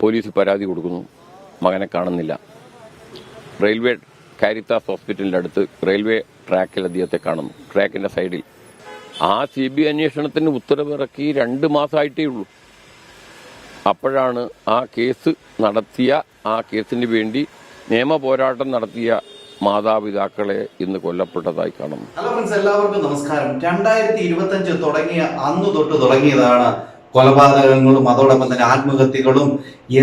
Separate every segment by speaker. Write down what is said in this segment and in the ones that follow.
Speaker 1: Police പരാതി കൊടുക്കുന്നു, മകനെ കാണുന്നില്ല. റെയിൽവേ കാരിത്താസ് ഹോസ്പിറ്റലിൻ്റെ അടുത്ത് റെയിൽവേ ട്രാക്കിൽ അദ്ദേഹത്തെ കാണുന്നു, ട്രാക്കിൻ്റെ സൈഡിൽ. ആ CBI അന്വേഷണത്തിന് ഉത്തരവിറക്കി 2 മാസമായിട്ടേ ഉള്ളൂ. അപ്പോഴാണ് ആ കേസ് നടത്തിയ, ആ കേസിന് വേണ്ടി നിയമ പോരാട്ടം നടത്തിയ മാതാപിതാക്കളെ ഇന്ന് കൊല്ലപ്പെട്ടതായി കാണുന്നു.
Speaker 2: ഹലോ ഫ്രണ്ട്സ്, എല്ലാവർക്കും നമസ്കാരം. 2025 തുടങ്ങിയ അന്ന് തൊട്ട് തുടങ്ങിയതാണ് കൊലപാതകങ്ങളും അതോടൊപ്പം തന്നെ ആത്മഹത്യകളും,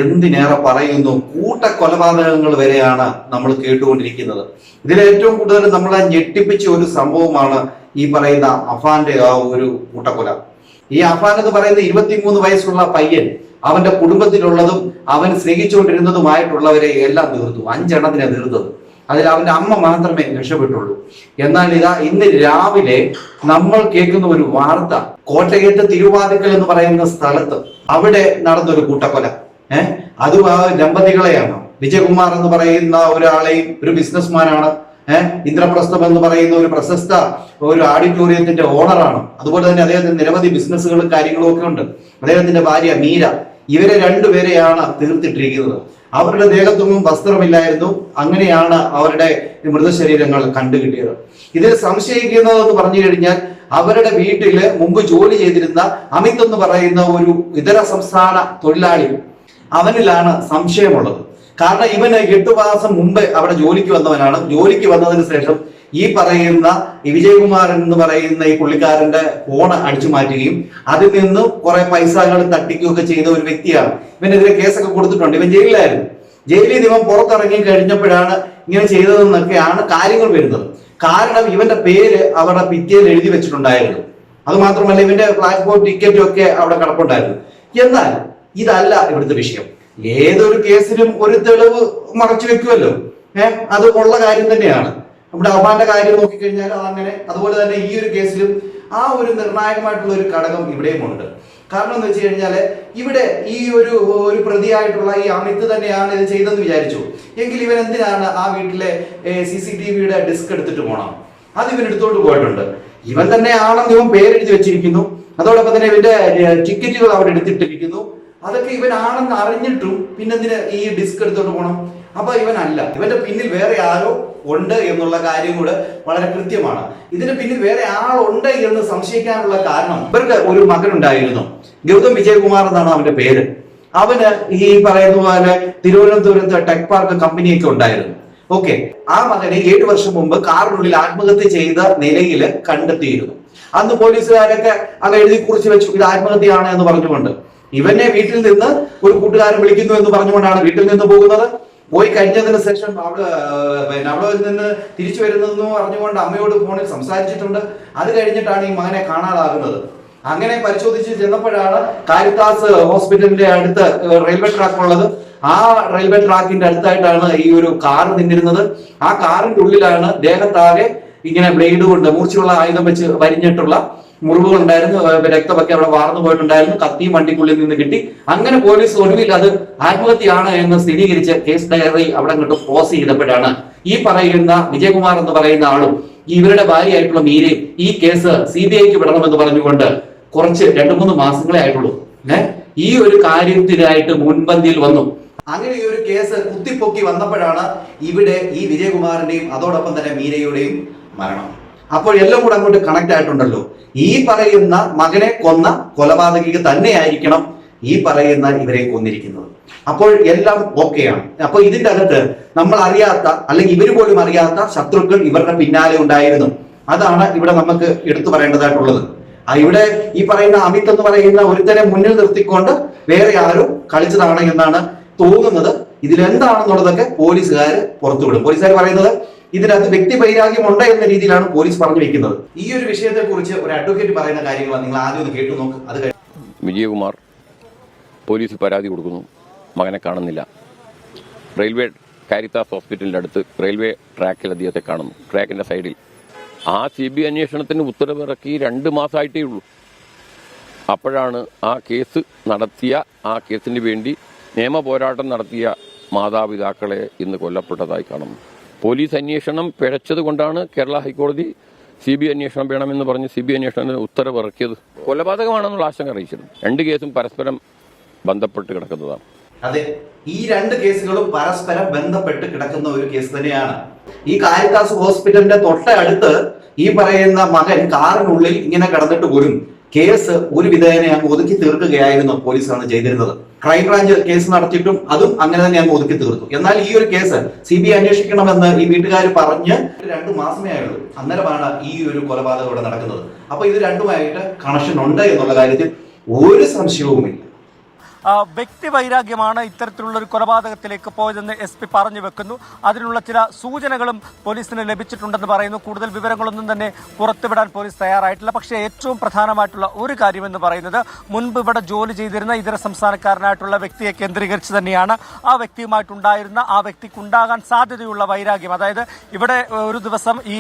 Speaker 2: എന്തിനേറെ പറയുന്നു കൂട്ട കൊലപാതകങ്ങൾ വരെയാണ് നമ്മൾ കേട്ടുകൊണ്ടിരിക്കുന്നത്. ഇതിലേറ്റവും കൂടുതൽ നമ്മളെ ഞെട്ടിപ്പിച്ച ഒരു സംഭവമാണ് ഈ പറയുന്ന അഫാന്റെ ആ ഒരു കൂട്ടക്കൊല. ഈ അഫാൻ എന്ന് പറയുന്ന 23 വയസ്സുള്ള പയ്യൻ അവന്റെ കുടുംബത്തിലുള്ളതും അവൻ സ്നേഹിച്ചുകൊണ്ടിരുന്നതുമായിട്ടുള്ളവരെ എല്ലാം തീർത്തു. 5 എണ്ണത്തിനെ തീർത്തത്. അതിൽ അവന്റെ അമ്മ മാത്രമേ രക്ഷപ്പെട്ടുള്ളൂ. എന്നാൽ ഇന്ന് രാവിലെ നമ്മൾ കേൾക്കുന്ന ഒരു വാർത്ത, കോട്ടയത്ത് തിരുവാതിക്കൽ എന്ന് പറയുന്ന സ്ഥലത്ത് അവിടെ നടന്നൊരു കൂട്ടക്കൊല. അതും ആ ദമ്പതികളെയാണ്. വിജയകുമാർ എന്ന് പറയുന്ന ഒരാളെയും, ഒരു ബിസിനസ്മാനാണ്. ഇന്ദ്രപ്രസ്ഥം എന്ന് പറയുന്ന ഒരു പ്രശസ്ത ഒരു ഓഡിറ്റോറിയത്തിന്റെ ഓണറാണ്. അതുപോലെ തന്നെ അദ്ദേഹത്തിന് നിരവധി ബിസിനസ്സുകളും കാര്യങ്ങളും ഒക്കെ ഉണ്ട്. അദ്ദേഹത്തിന്റെ ഭാര്യ മീര, ഇവരെ 2 പേരെയാണ് തീർത്തിട്ടിരിക്കുന്നത്. അവരുടെ ദേഹത്തൊന്നും വസ്ത്രമില്ലായിരുന്നു. അങ്ങനെയാണ് അവരുടെ മൃതശരീരങ്ങൾ കണ്ടുകിട്ടിയത്. ഇതിൽ സംശയിക്കുന്നതെന്ന് പറഞ്ഞു കഴിഞ്ഞാൽ, അവരുടെ വീട്ടില് മുമ്പ് ജോലി ചെയ്തിരുന്ന അമിത് എന്ന് പറയുന്ന ഒരു ഇതര സംസ്ഥാന തൊഴിലാളി, അവനിലാണ് സംശയമുള്ളത്. കാരണം ഇവന് 8 മാസം മുമ്പ് അവിടെ ജോലിക്ക് വന്നവനാണ്. ജോലിക്ക് വന്നതിന് ശേഷം ഈ പറയുന്ന വിജയകുമാർ എന്ന് പറയുന്ന ഈ പുള്ളിക്കാരന്റെ ഫോൺ അടിച്ചു മാറ്റുകയും അതിൽ നിന്ന് കുറെ പൈസകൾ തട്ടിക്കുകയൊക്കെ ചെയ്ത ഒരു വ്യക്തിയാണ്. ഇവനെതിരെ കേസൊക്കെ കൊടുത്തിട്ടുണ്ട്. ഇവൻ ജയിലിലായിരുന്നു. ജയിലിൽ നിന്ന് ഇവൻ പുറത്തിറങ്ങി കഴിഞ്ഞപ്പോഴാണ് ഇങ്ങനെ ചെയ്തതെന്നൊക്കെയാണ് കാര്യങ്ങൾ വരുന്നത്. കാരണം ഇവന്റെ പേര് അവരുടെ ഭിത്തിയിൽ എഴുതി വെച്ചിട്ടുണ്ടായിരുന്നു. അത് മാത്രമല്ല ഇവന്റെ പ്ലാറ്റ്ഫോം ടിക്കറ്റും ഒക്കെ അവിടെ കിടപ്പുണ്ടായിരുന്നു. എന്നാൽ ഇതല്ല ഇവിടുത്തെ വിഷയം. ഏതൊരു കേസിലും ഒരു തെളിവ് മറച്ചു വെക്കുമല്ലോ. അത് ഉള്ള കാര്യം തന്നെയാണ്. നമ്മുടെ അഫാന്റെ കാര്യം നോക്കിക്കഴിഞ്ഞാൽ അതങ്ങനെ. അതുപോലെ തന്നെ ഈ ഒരു കേസിലും ആ ഒരു നിർണായകമായിട്ടുള്ള ഒരു ഘടകം ഇവിടെയും ഉണ്ട്. കാരണം എന്ന് വെച്ച് കഴിഞ്ഞാൽ, ഇവിടെ ഈ ഒരു പ്രതിയായിട്ടുള്ള ഈ അമിത് തന്നെയാണ് ഇത് ചെയ്തെന്ന് വിചാരിച്ചു എങ്കിൽ ഇവൻ എന്തിനാണ് ആ വീട്ടിലെ CCTVയുടെ ഡിസ്ക് എടുത്തിട്ട് പോകണം? അത് ഇവൻ എടുത്തോണ്ട് പോയിട്ടുണ്ട്. ഇവൻ തന്നെ ആണെന്ന് ഇവൻ പേരെഴുതി വെച്ചിരിക്കുന്നു. അതോടൊപ്പം തന്നെ ഇവന്റെ ടിക്കറ്റുകൾ അവിടെ എടുത്തിട്ടിരിക്കുന്നു. അതൊക്കെ ഇവനാണെന്ന് അറിഞ്ഞിട്ടും പിന്നെന്തിന് ഈ ഡിസ്ക് എടുത്തോണ്ട് പോകണം? അപ്പൊ ഇവനല്ല, ഇവന്റെ പിന്നിൽ വേറെ ആരോ ഉണ്ട് എന്നുള്ള കാര്യം കൂടെ വളരെ കൃത്യമാണ്. ഇതിന് പിന്നിൽ വേറെ ആളുണ്ട് എന്ന് സംശയിക്കാനുള്ള കാരണം, ഇവർക്ക് ഒരു മകനുണ്ടായിരുന്നു, ഗൗതം വിജയകുമാർ എന്നാണ് അവന്റെ പേര്. അവന് ഈ പറയുന്ന പോലെ തിരുവനന്തപുരത്ത് ടെക് പാർക്ക് കമ്പനിയൊക്കെ ഉണ്ടായിരുന്നു. ഓക്കെ, ആ മകനെ 7 വർഷം മുമ്പ് കാറിനുള്ളിൽ ആത്മഹത്യ ചെയ്ത നിലയിൽ കണ്ടെത്തിയിരുന്നു. അന്ന് പോലീസുകാരൊക്കെ അത് എഴുതി കുറിച്ച് വെച്ചു, ഇത് ആത്മഹത്യയാണ് എന്ന് പറഞ്ഞുകൊണ്ട്. ഇവനെ വീട്ടിൽ നിന്ന് ഒരു കൂട്ടുകാരൻ വിളിക്കുന്നു എന്ന് പറഞ്ഞുകൊണ്ടാണ് വീട്ടിൽ നിന്ന് പോകുന്നത്. പോയി കഴിഞ്ഞതിന് ശേഷം അവിടെ നിന്ന് തിരിച്ചു വരുന്നതെന്ന് പറഞ്ഞുകൊണ്ട് അമ്മയോട് ഫോണിൽ സംസാരിച്ചിട്ടുണ്ട്. അത് കഴിഞ്ഞിട്ടാണ് ഈ മകനെ കാണാതാകുന്നത്. അങ്ങനെ പരിശോധിച്ച് ചെന്നപ്പോഴാണ് കാരിത്താസ് ഹോസ്പിറ്റലിന്റെ അടുത്ത് റെയിൽവേ ട്രാക്ക് ഉള്ളത്. ആ റെയിൽവേ ട്രാക്കിന്റെ അടുത്തായിട്ടാണ് ഈ ഒരു കാർ നിന്നിരുന്നത്. ആ കാറിന്റെ ഉള്ളിലാണ് ദേഹത്താകെ ഇങ്ങനെ ബ്ലേഡ് കൊണ്ട്, മൂർച്ചയുള്ള ആയുധം വെച്ച് വരിഞ്ഞിട്ടുള്ള മുറിവുകൾ ഉണ്ടായിരുന്നു. രക്തമൊക്കെ അവിടെ വാർന്നു പോയിട്ടുണ്ടായിരുന്നു. കത്തിയും വണ്ടിക്കുള്ളിൽ നിന്ന് കിട്ടി. അങ്ങനെ പോലീസ് ഒടുവിൽ അത് ആത്മഹത്യയാണ് എന്ന് സ്ഥിരീകരിച്ച് കേസ് ഡയറി അവിടെ അങ്ങോട്ട് പോസ് ചെയ്തപ്പോഴാണ് ഈ പറയുന്ന വിജയകുമാർ എന്ന് പറയുന്ന ആളും ഇവരുടെ ഭാര്യയായിട്ടുള്ള മീരയും ഈ കേസ് CBIക്ക് വിടണമെന്ന് പറഞ്ഞുകൊണ്ട് കുറച്ച് 2-3 മാസങ്ങളെ ആയിട്ടുള്ളൂ ഈ ഒരു കാര്യത്തിനായിട്ട് മുൻപന്തിയിൽ വന്നു. അങ്ങനെ ഈ ഒരു കേസ് കുത്തിപ്പൊക്കി വന്നപ്പോഴാണ് ഇവിടെ ഈ വിജയകുമാറിന്റെയും അതോടൊപ്പം തന്നെ മീരയുടെയും മരണം. അപ്പോൾ എല്ലാം കൂടെ അങ്ങോട്ട് കണക്ട് ആയിട്ടുണ്ടല്ലോ. ഈ പറയുന്ന മകനെ കൊന്ന കൊലപാതകിക്ക് തന്നെയായിരിക്കണം ഈ പറയുന്ന ഇവരെ കൊന്നിരിക്കുന്നത്. അപ്പോൾ എല്ലാം ഓക്കെയാണ്. അപ്പൊ ഇതിന്റെ അകത്ത് നമ്മൾ അറിയാത്ത, അല്ലെങ്കിൽ ഇവര് പോലും അറിയാത്ത ശത്രുക്കൾ ഇവരുടെ പിന്നാലെ ഉണ്ടായിരുന്നു. അതാണ് ഇവിടെ നമുക്ക് എടുത്തു പറയേണ്ടതായിട്ടുള്ളത്. ഇവിടെ ഈ പറയുന്ന അമിത് എന്ന് പറയുന്ന ഒരുത്തനെ മുന്നിൽ നിർത്തിക്കൊണ്ട് വേറെ ആരും കളിച്ചതാണ് എന്നാണ് തോന്നുന്നത്. ഇതിലെന്താണെന്നുള്ളതൊക്കെ പോലീസുകാർ പുറത്തുവിടും. പോലീസുകാർ പറയുന്നത് ഇതിനകത്ത് വ്യക്തി വൈരാഗ്യമുണ്ട് എന്ന രീതിയിലാണ് പോലീസ് പറഞ്ഞു വെക്കുന്നത്. ഈ ഒരു വിഷയത്തെ കുറിച്ച് ഒരു അഡ്വക്കേറ്റ് പറയുന്ന കാര്യങ്ങളാണ്. നിങ്ങൾ ആദ്യം ഒന്ന് കേട്ടു നോക്ക്. അത്
Speaker 1: വിജയകുമാർ പോലീസ് പരാതി കൊടുക്കുന്നു, മകനെ കാണുന്നില്ല. റെയിൽവേ കാരിത്താസ് ഹോസ്പിറ്റലിൻ്റെ അടുത്ത് റെയിൽവേ ട്രാക്കിൽ അദ്ദേഹത്തെ കാണുന്നു, ട്രാക്കിൻ്റെ സൈഡിൽ. ആ CBI അന്വേഷണത്തിന് ഉത്തരവിറക്കി 2 മാസമായിട്ടേ ഉള്ളൂ. അപ്പോഴാണ് ആ കേസ് നടത്തിയ, ആ കേസിന് വേണ്ടി നിയമ പോരാട്ടം നടത്തിയ മാതാപിതാക്കളെ ഇന്ന് കൊല്ലപ്പെട്ടതായി കാണുന്നു. പോലീസ് അന്വേഷണം പിഴച്ചത് കൊണ്ടാണ് കേരള ഹൈക്കോടതി CBI അന്വേഷണം വേണമെന്ന് പറഞ്ഞ് CBI അന്വേഷണത്തിന് ഉത്തരവിറക്കിയത്. കൊലപാതകമാണെന്നുള്ള ആശങ്ക അറിയിച്ചിരുന്നു. 2 കേസും പരസ്പരം ബന്ധപ്പെട്ട് കിടക്കുന്നതാണ്.
Speaker 2: അതെ, ഈ രണ്ട് കേസുകളും പരസ്പരം ബന്ധപ്പെട്ട് കിടക്കുന്ന ഒരു കേസ് തന്നെയാണ്. ഈ കാരിത്താസ് ഹോസ്പിറ്റലിന്റെ തൊട്ടടുത്ത് ഈ പറയുന്ന മകൻ കാറിനുള്ളിൽ ഇങ്ങനെ കിടന്നിട്ട് പോലും കേസ് ഒരു വിധേയനെ അങ്ങ് ഒതുക്കി തീർക്കുകയായിരുന്നു പോലീസാണ് ചെയ്തിരുന്നത്. ക്രൈംബ്രാഞ്ച് കേസ് നടത്തിയിട്ടും അതും അങ്ങനെ തന്നെ അങ്ങ് ഒതുക്കി തീർത്തു. എന്നാൽ ഈ ഒരു കേസ് CBI അന്വേഷിക്കണമെന്ന് ഈ വീട്ടുകാർ പറഞ്ഞ് 2 മാസമേ ആയുള്ളൂ. അന്നേരമാണ് ഈ ഒരു കൊലപാതകം ഇവിടെ നടക്കുന്നത്. അപ്പൊ ഇത് രണ്ടുമായിട്ട് കണക്ഷൻ ഉണ്ട് എന്നുള്ള കാര്യത്തിൽ ഒരു സംശയവുമില്ല.
Speaker 3: വ്യക്തി വൈരാഗ്യമാണ് ഇത്തരത്തിലുള്ള ഒരു കൊലപാതകത്തിലേക്ക് പോയതെന്ന് SP പറഞ്ഞു വെക്കുന്നു. അതിനുള്ള ചില സൂചനകളും പോലീസിന് ലഭിച്ചിട്ടുണ്ടെന്ന് പറയുന്നു. കൂടുതൽ വിവരങ്ങളൊന്നും തന്നെ പുറത്തുവിടാൻ പോലീസ് തയ്യാറായിട്ടില്ല. പക്ഷേ ഏറ്റവും പ്രധാനമായിട്ടുള്ള ഒരു കാര്യമെന്ന് പറയുന്നത് മുൻപ് ഇവിടെ ജോലി ചെയ്തിരുന്ന ഇതര സംസ്ഥാനക്കാരനായിട്ടുള്ള വ്യക്തിയെ കേന്ദ്രീകരിച്ച് തന്നെയാണ് ആ വ്യക്തിക്കുണ്ടാകാൻ സാധ്യതയുള്ള വൈരാഗ്യം. അതായത് ഇവിടെ ഒരു ദിവസം ഈ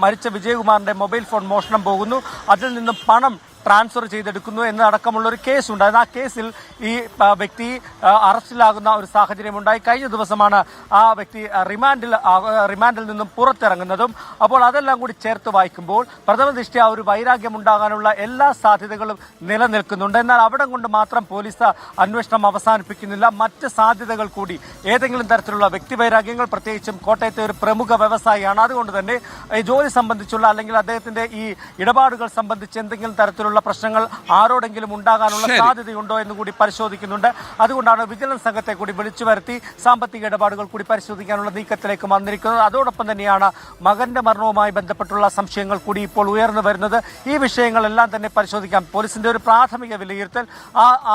Speaker 3: മരിച്ച വിജയകുമാറിന്റെ മൊബൈൽ ഫോൺ മോഷണം പോകുന്നു, അതിൽ നിന്നും പണം ട്രാൻസ്ഫർ ചെയ്തെടുക്കുന്നു എന്നതടക്കമുള്ള ഒരു കേസുണ്ടായിരുന്നു. ആ കേസിൽ ഈ വ്യക്തി അറസ്റ്റിലാകുന്ന ഒരു സാഹചര്യമുണ്ടായി. കഴിഞ്ഞ ദിവസമാണ് ആ വ്യക്തി റിമാൻഡിൽ നിന്നും പുറത്തിറങ്ങുന്നതും. അപ്പോൾ അതെല്ലാം കൂടി ചേർത്ത് വായിക്കുമ്പോൾ പ്രഥമ ദൃഷ്ട്യാ ഒരു വൈരാഗ്യം ഉണ്ടാകാനുള്ള എല്ലാ സാധ്യതകളും നിലനിൽക്കുന്നുണ്ട്. എന്നാൽ അവിടെ കൊണ്ട് മാത്രം പോലീസ് അന്വേഷണം അവസാനിപ്പിക്കുന്നില്ല. മറ്റ് സാധ്യതകൾ കൂടി, ഏതെങ്കിലും തരത്തിലുള്ള വ്യക്തി വൈരാഗ്യങ്ങൾ, പ്രത്യേകിച്ചും കോട്ടയത്തെ ഒരു പ്രമുഖ വ്യവസായിയാണ്, അതുകൊണ്ട് തന്നെ ജോലി സംബന്ധിച്ചുള്ള അല്ലെങ്കിൽ അദ്ദേഹത്തിന്റെ ഈ ഇടപാടുകൾ സംബന്ധിച്ച് എന്തെങ്കിലും തരത്തിലുള്ള പ്രശ്നങ്ങൾ ആരോടെങ്കിലും ഉണ്ടാകാനുള്ള സാധ്യതയുണ്ടോ എന്ന് കൂടി പരിശോധിക്കുന്നുണ്ട്. അതുകൊണ്ടാണ് വിജിലൻസ് സംഘത്തെ കൂടി വിളിച്ചു വരുത്തി സാമ്പത്തിക ഇടപാടുകൾ കൂടി പരിശോധിക്കാനുള്ള നീക്കത്തിലേക്ക് വന്നിരിക്കുന്നത്. അതോടൊപ്പം തന്നെയാണ് മകന്റെ മരണവുമായി ബന്ധപ്പെട്ടുള്ള സംശയങ്ങൾ കൂടി ഇപ്പോൾ ഉയർന്നു വരുന്നത്. ഈ വിഷയങ്ങളെല്ലാം തന്നെ പരിശോധിക്കാം. പോലീസിന്റെ ഒരു പ്രാഥമിക വിലയിരുത്തൽ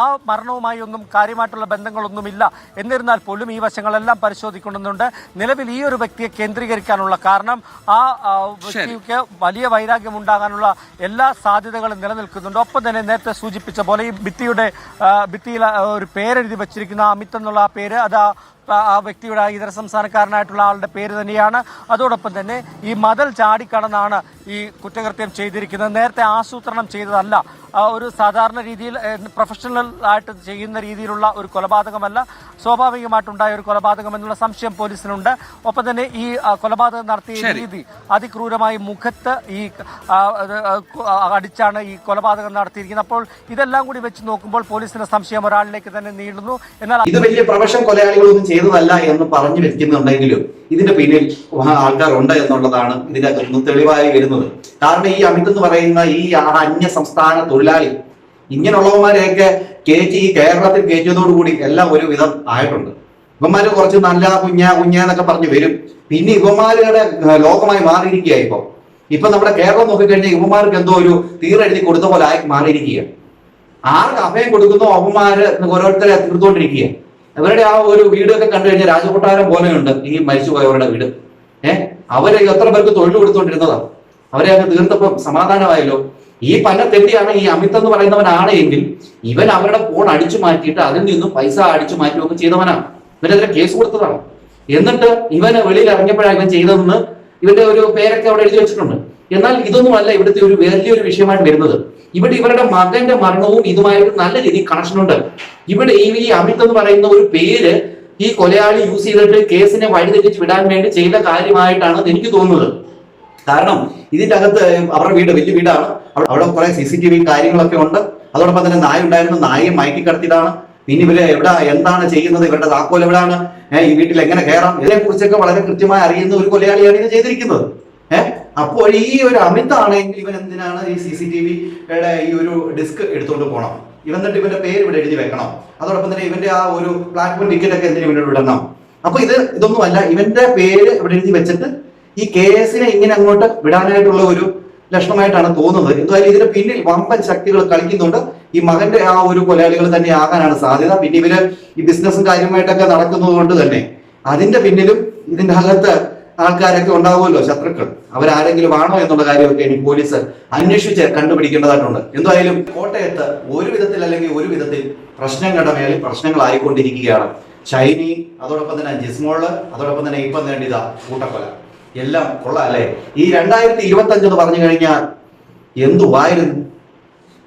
Speaker 3: ആ മരണവുമായി ഒന്നും കാര്യമായിട്ടുള്ള ബന്ധങ്ങളൊന്നുമില്ല. എന്നിരുന്നാൽ പോലും ഈ വശങ്ങളെല്ലാം പരിശോധിക്കുന്നുണ്ട്. നിലവിൽ ഈ ഒരു വ്യക്തിയെ കേന്ദ്രീകരിക്കാനുള്ള കാരണം ആ വ്യക്തിക്ക് വലിയ വൈരാഗ്യം ഉണ്ടാകാനുള്ള എല്ലാ സാധ്യതകളും നിലനിൽക്കുന്നുണ്ട്. ഒപ്പം തന്നെ നേരത്തെ സൂചിപ്പിച്ച പോലെ ഈ ഭിത്തിയിൽ ഒരു പേരെഴുതി വെച്ചിരിക്കുന്ന അമിത് എന്നുള്ള ആ പേര്, അത് ആ വ്യക്തിയുടെ ഇതര സംസ്ഥാനക്കാരനായിട്ടുള്ള ആളുടെ പേര് തന്നെയാണ്. അതോടൊപ്പം തന്നെ ഈ മതിൽ ചാടിക്കടന്നാണ് ഈ കുറ്റകൃത്യം ചെയ്തിരിക്കുന്നത്. നേരത്തെ ആസൂത്രണം ചെയ്തതല്ല, ഒരു സാധാരണ രീതിയിൽ പ്രൊഫഷണൽ ആയിട്ട് ചെയ്യുന്ന രീതിയിലുള്ള ഒരു കൊലപാതകമല്ല, സ്വാഭാവികമായിട്ടുണ്ടായ ഒരു കൊലപാതകം എന്നുള്ള സംശയം പോലീസിനുണ്ട്. ഒപ്പം തന്നെ ഈ കൊലപാതകം നടത്തിയ രീതി അതിക്രൂരമായി മുഖത്ത് ഈ അടിച്ചാണ് ഈ കൊലപാതകം നടത്തിയിരിക്കുന്നത്. അപ്പോൾ ഇതെല്ലാം കൂടി വെച്ച് നോക്കുമ്പോൾ പോലീസിന്റെ സംശയം ഒരാളിലേക്ക് തന്നെ നീളുന്നു. എന്നാൽ ഇത്
Speaker 2: വലിയ പ്രൊഫഷൻ കൊലയാളികളൊന്നും ചെയ്തതല്ല എന്ന് പറഞ്ഞു വെക്കുന്നുണ്ടെങ്കിലും ഇതിന്റെ പിന്നിൽ ആൾക്കാരുണ്ട് എന്നുള്ളതാണ് ഇതിന്റെ തെളിവായി വരുന്നത്. കാരണം ഈ അമിത് എന്ന് പറയുന്ന ഈ അന്യ സംസ്ഥാന തൊഴിലാളി ഇങ്ങനെയുള്ളവന്മാരെയൊക്കെ ഈ കേരളത്തിൽ കയറ്റിയതോടുകൂടി എല്ലാം ഒരു വിധം ആയിട്ടുണ്ട്. ഇവന്മാര് കുറച്ച് നല്ല കുഞ്ഞെന്നൊക്കെ പറഞ്ഞു വരും. പിന്നെ ഇവന്മാരുടെ ലോകമായി മാറിയിരിക്കുക. ഇപ്പൊ നമ്മുടെ കേരളം നോക്കിക്കഴിഞ്ഞാൽ ഇവന്മാർക്ക് എന്തോ ഒരു തീരെഴുതി കൊടുത്ത പോലെ ആയി മാറിയിരിക്കുക. ആർക്ക് അഭയം കൊടുക്കുന്നോ അവന്മാര് ഓരോരുത്തരെ തീർത്തോണ്ടിരിക്കുക. അവരുടെ ആ ഒരു വീടൊക്കെ കണ്ടു കഴിഞ്ഞാൽ രാജകൊട്ടാരം പോലെയുണ്ട് ഈ മരിച്ചുപോയവരുടെ വീട്. അവരെ എത്ര പേർക്ക് തൊഴിൽ കൊടുത്തോണ്ടിരുന്നതാ. അവരെ അങ്ങ് തീർത്തപ്പം സമാധാനമായല്ലോ. ഈ തെറ്റിയാണ് ഈ അമിത് എന്ന് പറയുന്നവനാണ് എങ്കിൽ ഇവൻ അവരുടെ ഫോൺ അടിച്ചു മാറ്റിയിട്ട് അതിൽ നിന്നും പൈസ അടിച്ചു മാറ്റുകയൊക്കെ ചെയ്തവനാണ്. ഇവനെതിരെ കേസ് കൊടുത്തതാണ്. എന്നിട്ട് ഇവന് വെളിയിൽ ഇറങ്ങിയപ്പോഴാണ് ഇവൻ ചെയ്തതെന്ന് ഇവന്റെ ഒരു പേരൊക്കെ അവിടെ എഴുതി വെച്ചിട്ടുണ്ട്. എന്നാൽ ഇതൊന്നുമല്ല ഇവിടുത്തെ ഒരു വലിയൊരു വിഷയമായിട്ട് വരുന്നത്. ഇവിടെ ഇവരുടെ മകന്റെ മരണവും ഇതുമായിട്ട് നല്ല രീതിയിൽ കണക്ഷനുണ്ട്. ഇവിടെ ഈ അമിത് എന്ന് പറയുന്ന ഒരു പേര് ഈ കൊലയാളി യൂസ് ചെയ്തിട്ട് കേസിനെ വഴിതെറ്റിച്ച് വിടാൻ വേണ്ടി ചെയ്ത കാര്യമായിട്ടാണ് എനിക്ക് തോന്നുന്നത്. കാരണം ഇതിന്റെ അകത്ത് അവരുടെ വീട് വലിയ വീടാണ്, അവിടെ കുറെ CCTV കാര്യങ്ങളൊക്കെ ഉണ്ട്. അതോടൊപ്പം തന്നെ നായ ഉണ്ടായിരുന്നു, നായയെ മയക്കി കടത്തിയതാണ്. പിന്നെ ഇവര് എന്താണ് ചെയ്യുന്നത്, ഇവരുടെ താക്കോൽ എവിടെയാണ്, ഈ വീട്ടിൽ എങ്ങനെ കയറാം, ഇതിനെ കുറിച്ചൊക്കെ വളരെ കൃത്യമായി അറിയുന്ന ഒരു കൊലയാളിയാണ് ഇത് ചെയ്തിരിക്കുന്നത്. അപ്പോൾ ഈ ഒരു അമിത് ആണെങ്കിൽ ഇവൻ എന്തിനാണ് ഈ CCTVയുടെ ഈ ഒരു ഡിസ്ക് എടുത്തുകൊണ്ട് പോകണം, എന്നിട്ട് ഇവന്റെ പേര് ഇവിടെ എഴുതി വെക്കണം, അതോടൊപ്പം തന്നെ ഇവന്റെ ആ ഒരു പ്ലാറ്റ്ഫോം ടിക്കറ്റ് ഒക്കെ എന്തിനും ഇവിടെ വിടണം. അപ്പൊ ഇതൊന്നുമല്ല, ഇവന്റെ പേര് ഇവിടെ എഴുതി വെച്ചിട്ട് ഈ കേസിനെ ഇങ്ങനെ അങ്ങോട്ട് വിടാനായിട്ടുള്ള ഒരു ലക്ഷണമായിട്ടാണ് തോന്നുന്നത്. എന്തായാലും ഇതിന് പിന്നിൽ വമ്പൻ ശക്തികൾ കളിക്കുന്നുണ്ട്. ഈ മകന്റെ ആ ഒരു കൊലയാളികൾ തന്നെ ആകാനാണ് സാധ്യത. പിന്നെ ഇവര് ഈ ബിസിനസ്സും കാര്യമായിട്ടൊക്കെ നടക്കുന്നത് കൊണ്ട് തന്നെ അതിന്റെ പിന്നിലും ഇതിന്റെ അകത്ത് ആൾക്കാരൊക്കെ ഉണ്ടാവുമല്ലോ, ശത്രുക്കൾ. അവരാരെങ്കിലും ആണോ എന്നുള്ള കാര്യമൊക്കെ ഇനി പോലീസ് അന്വേഷിച്ച് കണ്ടുപിടിക്കേണ്ടതായിട്ടുണ്ട്. എന്തായാലും കോട്ടയത്ത് ഒരു വിധത്തിൽ അല്ലെങ്കിൽ ഒരു വിധത്തിൽ പ്രശ്നങ്ങളുടെ മേലിൽ പ്രശ്നങ്ങളായിക്കൊണ്ടിരിക്കുകയാണ്. ഷൈനി, അതോടൊപ്പം തന്നെ ജിസ്മോള്, അതോടൊപ്പം തന്നെ ഇപ്പം വേണ്ടിയതാ കൂട്ടക്കൊല, എല്ലാം കൊള്ളാം അല്ലെ. ഈ 2025 എന്ന് പറഞ്ഞു കഴിഞ്ഞാൽ എന്തുവായിരുന്നു,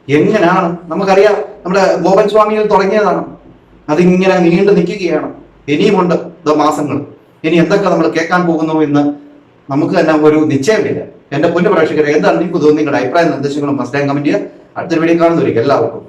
Speaker 2: എങ്ങനെയാണ് നമുക്കറിയാം. നമ്മുടെ ഗോപൻ സ്വാമികൾ തുടങ്ങിയതാണ്, അതിങ്ങനെ നീണ്ടു നിൽക്കുകയാണ്. ഇനിയുമുണ്ട് മാസങ്ങൾ. ഇനി എന്തൊക്കെ നമ്മൾ കേൾക്കാൻ പോകുന്നു എന്ന് നമുക്ക് തന്നെ ഒരു നിശ്ചയമില്ല. എന്റെ പൊന്നു പ്രേക്ഷകരെ, എന്താണ് നിങ്ങൾക്ക് തോന്നുന്നത്? നിങ്ങളുടെ അഭിപ്രായ നിർദ്ദേശങ്ങളും മസ്റ്റ് കമന്റ് ചെയ്യുക. അടുത്തൊരു വീഡിയോ കാണുന്നവർക്ക് എല്ലാവർക്കും